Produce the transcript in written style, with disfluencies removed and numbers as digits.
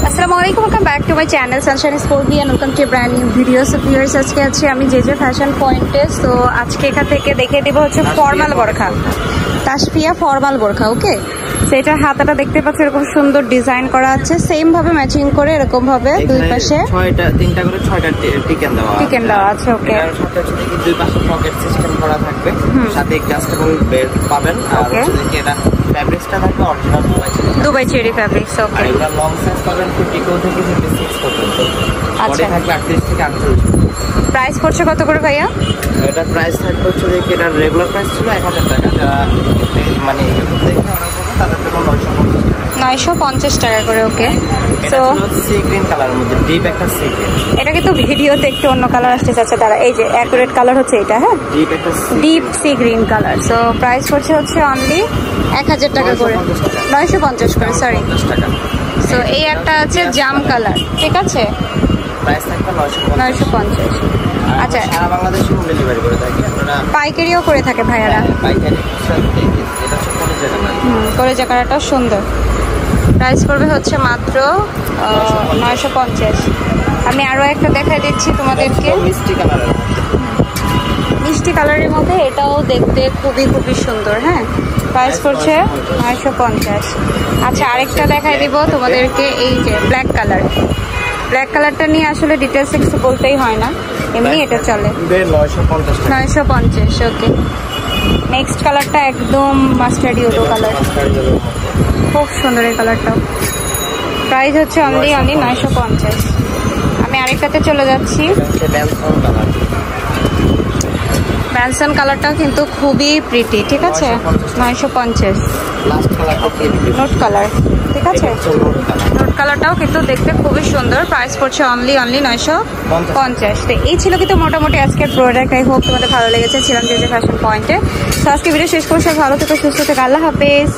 আসসালামু আলাইকুম, welcome back to my channel sunshine sporty and welcome to brand new video. So viewers, আজকে আমি যে ফ্যাশন পয়েন্টে। সো আজকে এখান থেকে দেখে দেবো হচ্ছে ফর্মাল বোরখা, তাসফিয়া ফর্মাল বোরখা। ওকে, সেটা হাতাটা দেখতে পাচ্ছ এরকম সুন্দর ডিজাইন করা আছে, সেম ভাবে ম্যাচিং করে এরকম ভাবে দুই পাশে তিনটা করে 6টা টিকেন দেওয়া আছে। ওকে, এর সাথে হচ্ছে কি দুই পাশে পকেট সিস্টেম করা থাকবে, সাথে অ্যাডজাস্টেবল বেল্ট পাবেন। আর হচ্ছে কি এটা ফ্যাব্রিক্সটা থাকবে অরিজিনাল দুবাই চেরি ফ্যাব্রিক্স। ওকে, আর এটা লং সাইজ পাবেন 52 থেকে 56 পর্যন্ত। আচ্ছা, থাকবে 38 থেকে 48। প্রাইস পড়ছে কত করে ভাইয়া? এটা প্রাইস থাকবে হচ্ছে কি এটা রেগুলার প্রাইস ছিল 1000 টাকা, যারা মানে দেখে অর্ডার করবে তাদের জন্য 950 টাকা করে। ওকে, সো সি গ্রিন কালারের মধ্যে ডিপ একটা সি গ্রিন। এটা কিন্তু ভিডিওতে একটু অন্য কালার আসতে চাচ্ছে তারা, এই যে অ্যাকুরেট কালার হচ্ছে এটা। হ্যাঁ, deep sea green colour. So price পড়ছে হচ্ছে অনলি 1000 টাকা করে, 950 করে, সরি। সো এই একটা আছে জাম কালার, ঠিক আছে, প্রাইস থাকবে 950। আচ্ছা, সারা বাংলাদেশে হোম ডেলিভারি করে থাকি আপনারা। পাইকারিও করে থাকে ভাইয়ারা। পাইকারি এটা হচ্ছে কলেজা কালারটাও সুন্দর। প্রাইস পড়বে হচ্ছে মাত্র 950। আমি আরো একটা দেখাই দিচ্ছি তোমাদেরকে, মিষ্টি কালারের মধ্যে। এটাও দেখতে খুবই সুন্দর। হ্যাঁ, প্রাইস পড়ছে 950। আচ্ছা, আরেকটা দেখাই দিব তোমাদেরকে, এই যে ব্ল্যাক কালার। ব্ল্যাক কালারটা নিয়ে আসলে ডিটেলস কিছু বলতেই হয় না, এমনি এটা চলে 950। ওকে, নেক্সট কালারটা একদম মাস্টার্ড ইয়েলো কালার, খুব সুন্দর এই কালারটাও। প্রাইস হচ্ছে অনলি 950। আমি আরেকটাতে চলে যাচ্ছি, ব্যানসন কালারটাও কিন্তু খুবই প্রিটি, ঠিক আছে, 950। নোট কালার, ঠিক আছে, নোট কালারটাও কিন্তু দেখতে খুবই সুন্দর। প্রাইস পড়ছে অনলি 950। তো এই ছিল কিন্তু মোটামুটি আজকের প্রোডাক্ট। আই হোপ তোমাদের ভালো লেগেছে। ছিলাম যে ফ্যাশন পয়েন্টে। তো আজকে ভিডিও শেষ করছি। ভালো থেকো, সুস্থ থেকো, আল্লাহ হাফেজ।